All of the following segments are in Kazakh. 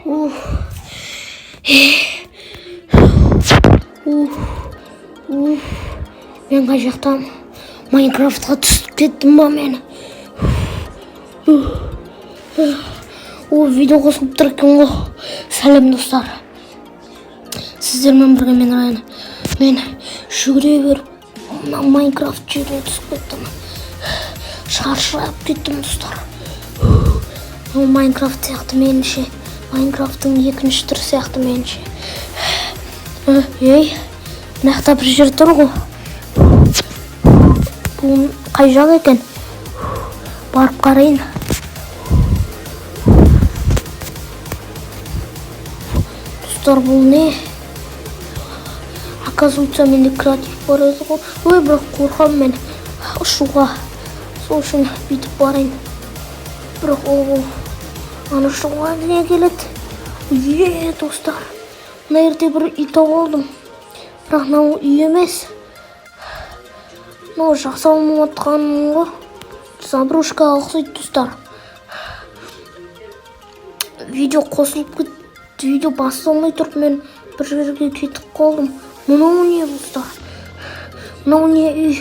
Ух. Мен қай жақтамын? Майнкрафтқа түсіп кеттім ба мен? Видео қосылып тұр екен ғой. Сәлем достар. Сіздермен бірге мен Райан. Мен жүгіре беріп Майнкрафт жеріне түсіп кеттім. Шаршап кеттім достар. Майнкрафт сияқты меніңше. Майнкрафттың екінші түрі сияқты меніңше. Мынақта бір жер тұр ғой. Бұл қай жақ екен? Барып қарайын. Достар, бұл не? Оказывается, менде креатив бар еді ғой. Бірақ қорқамын мен ұшуға. Сол үшін бүйтіп барайын. Бірақ ана ұшуға не келеді? Достар. Мына жерде бір үй тауып алдым. Бірақ мынау үй емес. Мынау жасалынып жатқаным ғой. Заброшкаға ұқсайды достар. Видео қосылып кетті. Видео басталмай тұрып мен бір жерге кетіп қалдым. Мынау не достар? Мынау не үй?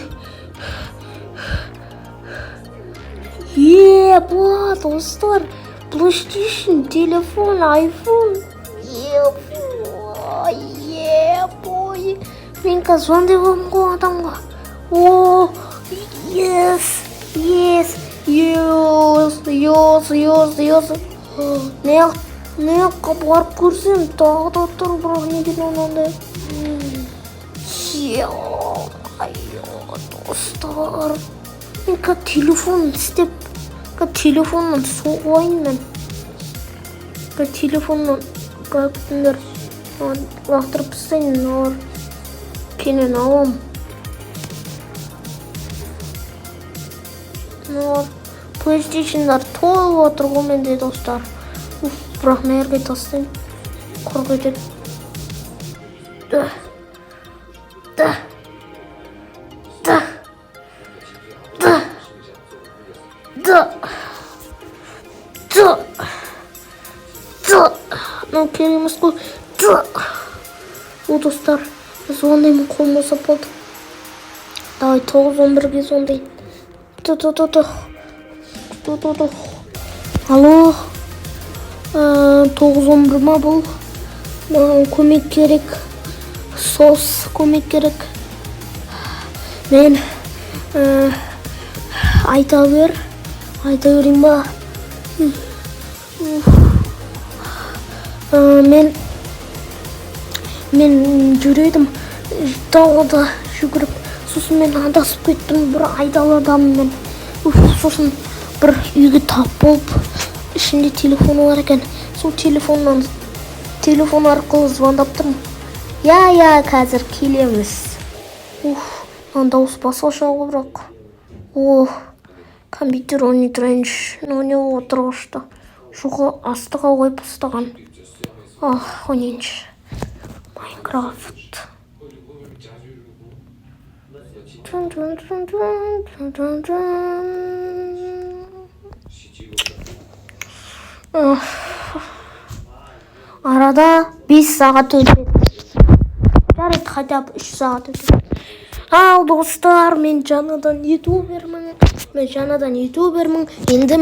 Ба достар. PlayStation, телефон, iPhone. Бой. Мен қазір звондай боламын ғой адамға. Yes. Не барып көрсем, тағы да тұр, бірақ неден онандай. Достар. Мен телефон істеп, телефоннан соғайын мен. Телефоннан күтіңдер. Лақтырып істейін, кенен алам. PlayStation'дар толып отыр ғой менде достар. Бірақ мына жерге тастайын. Құр кетеді. Мынау керек емес қой. Достар, звондаймын, қолым босап болды. Давай 9-11-ге звондайын. Алло. 9-11 ма бұл? Маған көмек керек. Сос көмек керек. Мен айта берейін ба? Мен жүредім. Далада жүгіріп. Сосын мен адасып кеттім. Бір айдаладамын мен. Сосын бір үйге тап болып. Ішінде телефоны бар екен. Сол телефон арқылы звондап тұрмын. Қазір келеміз. Дауыс басқаша ғой бірақ. Компьютер ойнай тұрайыншы. Не отырғышты. Шуға астыға қойып ұстаған. Ойнайыншы. Майнкрафт. Арада 5 сағат өтеді. Жарайды, хотя бы 3 сағат өтеді. Ал достар, мен жаңадан ютубермін. Енді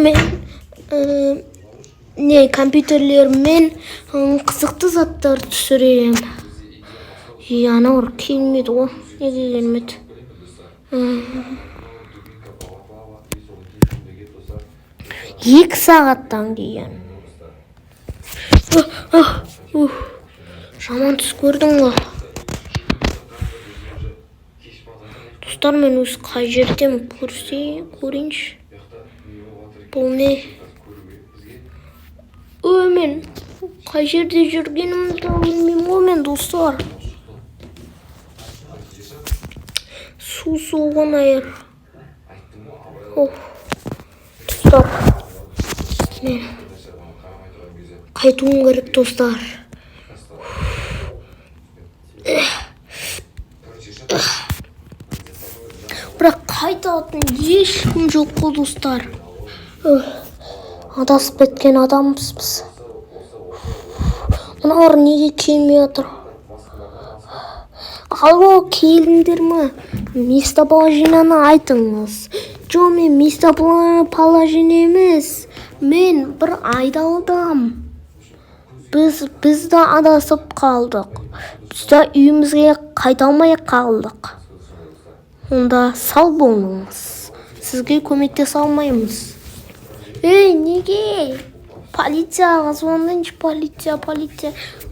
мен компьютерлермен қызықты заттар түсірем. Анауыр келмеді ғой. Неге келмеді? 2 сағаттан кейін. Жаман түс көрдің ғой. Достар, мен өз қай жерден көрейінші. Бұл не? Мен қай жерде жүргенімді білмеймін ғой мен достар. Су соған айыр. Достар, мен қайтуым керек достар. Бірақ қайтатын ешкім жоқ қой достар. Адасып кеткен адамбыз біз. Мыналар неге келмей жатыр? Алло, келдіңдер ма? Местоположениені айтыңыз. Жо, мен местоположение емес. Мен бір айдалдым. Біз де адасып қалдық. Біз де үйімізге қайта алмай қалдық. Онда сау болыңыз. Сізге көмектесе алмаймыз. Ей, неге? Полицияға звондайыншы, полиция.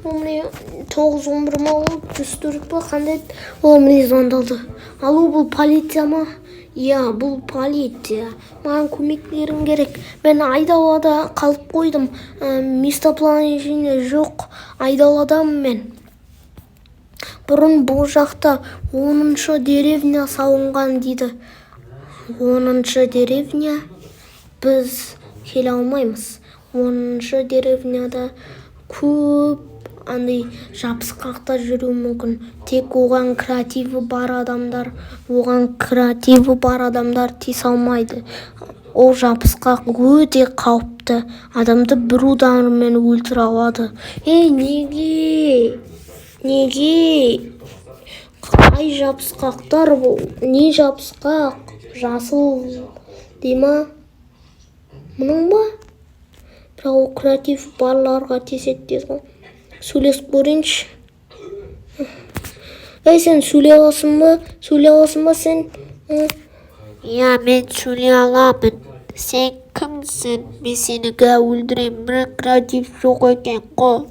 Міне 911 ма ол, 104 па, қандай? Ол міне звондалды. Алло, бұл полиция ма? Иә, бұл полиция. Маған көмектерің керек. Мен айдалада қалып қойдым. Местоположение жоқ. Айдаладамын мен. Бұрын бұл жақта 10-шы деревня салынған дейді. 10-шы деревня? Біз келе алмаймыз. 10-шы деревняда көп андай жабысқақта жүру мүмкін. Тек оған креативі бар адамдар тиісе алмайды. Ол жабысқақ өте қауіпті. Адамды бір удармен өлтіре алады. Ей, неге? Қай жабысқақтар бұл? Не жабысқақ? Жасыл дейма? Мұның ба? Бірақ ол креатив барларға тиіседі дейді ғой. Сөйлесіп көрейінші. Ей, сен сөйлей аласың ба сен? Иә, мен сөйлей аламын. Сен кімсің? Мен сені өлтірем. Бірақ креатив жоқ екен ғой.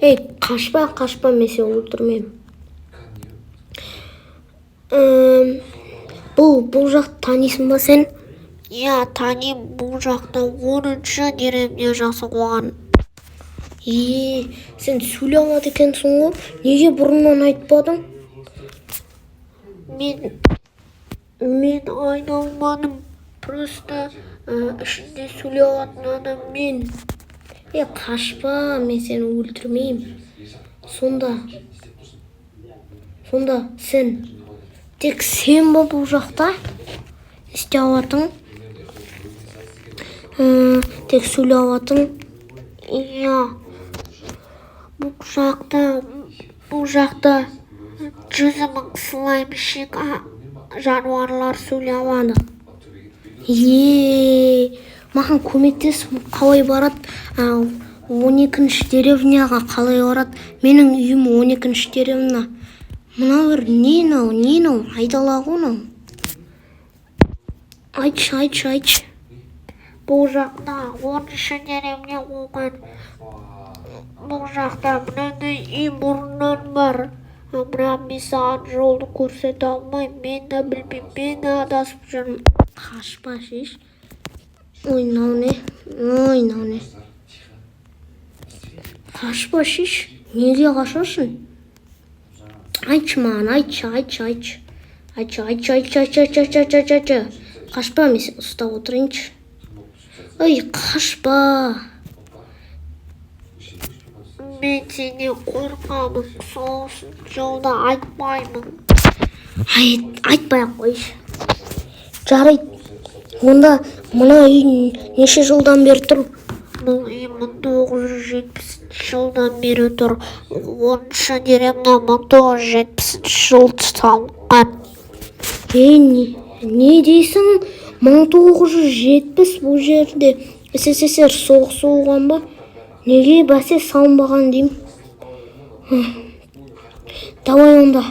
Ей, қашпа, мен сені өлтірмеймін. Бұл жақты танисың ба сен? Иә, таним, бұл жақта 10-шы деревня жасалған. Сен сөйлей алады екенсің ғой. Неге бұрыннан айтпадың? Мен айналмадым. Просто ішінде сөйлей алатын адам мен. Қашпа, мен сені өлтірмеймін. Сонда сен, тек сен ба бұл жақта? Істей алатын? Тек сөйлей алатын? Иә, бұл жақта 100 000 слаймшек жануарлар сөйлей алады. Маған көмектес, қалай барады? 12-ші деревняға қалай барады? Менің үйім 12-ші деревня. Мыналар не айдала ғоны? Айтшы. Бұл жақта 10-шы деревня болған. Бұл жақта мынандай үй бұрыннан бар. Бірақ мен саған жолды көрсете алмаймын. Мен де білмеймін, мен адасып жүрмін. Қашпа, шеш. Ой, мынау не? Қашпа, шеш. Неге қашасың? Айтшы маған, айтшы. Қашпа, мен ұстап отырайыншы. Ой, қашпа. Мен сені қорқамын, сол үшін жолда айтпаймын. Айтпай-ақ қойшы. Жарайды. Онда мына үй неше жылдан бері тұр? Бұл үй 1970 жылдан бері тұр. 10-шы деревня 1970 жылы салынған. Не дейсің? 1970 бұл жерде СССР соғысы болған ба? Неге бәсе салынбаған деймін? Давай онда.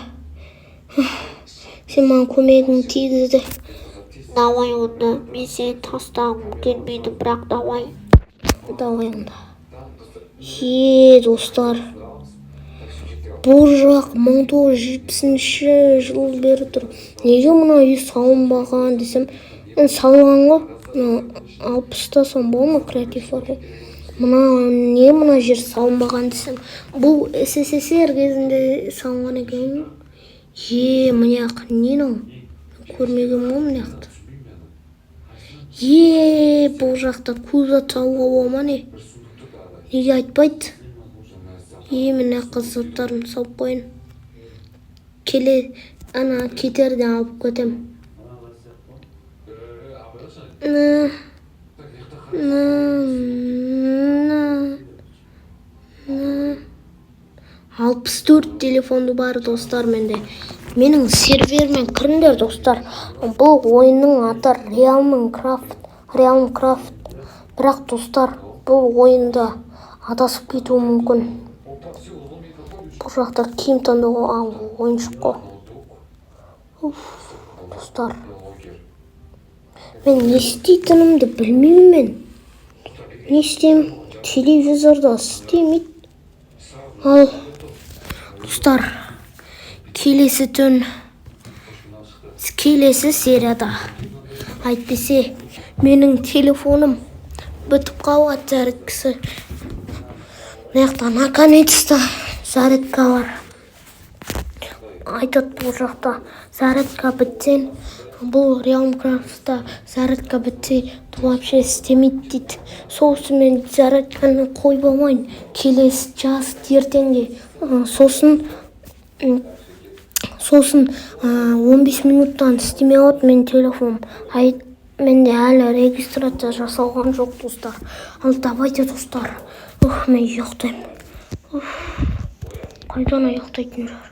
Сен маған көмегің тигізді. Давай онда. Мен сені тастағым келмейді, бірақ давай. Давай онда. Достар. Бұл жақ 1970 жыл бері тұр. Неге мына үй салынбаған десем? Салынған ғой. 60-та сон бол ма, креатив бар ғой. Мына жер салынбаған десем? Бұл СССР кезінде салынған екен. Мынаяқ нені? Көрмеген ма мынаяқты? Бұл жақта көзі тауға болма не? Неге айтпайды? Міне қызаттарын салып қойын. Кетерден алып көтем. 64 телефонду бар достар менде. Менің серверіме кіріңдер достар. Бұл ойынның аты Realm Craft. Бірақ достар, бұл ойында адасып кетуі мүмкін. Бұл жақта киім таңдауға ойыншық қой. Достар, мен не істейтінімді білмеймін мен. Не істеймін? Телевизорда істемейді. Ал достар, келесі серияда әйтпесе менің телефоным бітіп қалады зарядкасы. Мыяқта наконец-то зарядка бар. Айтады бұл жақта зарядка бітсен, бұл Realm Craft'та зарядка бітсе вообще істемейді дейді. Сосын мен зарядканы қойып алмайын. Келесі жаз ертеңге. Сосын 15 минуттан істемей қалады менің телефоным. Менде әлі регистрация жасалған жоқ достар. Ал давайте достар. Мен ұйықтаймын. Қайдан ұйықтайтын жер?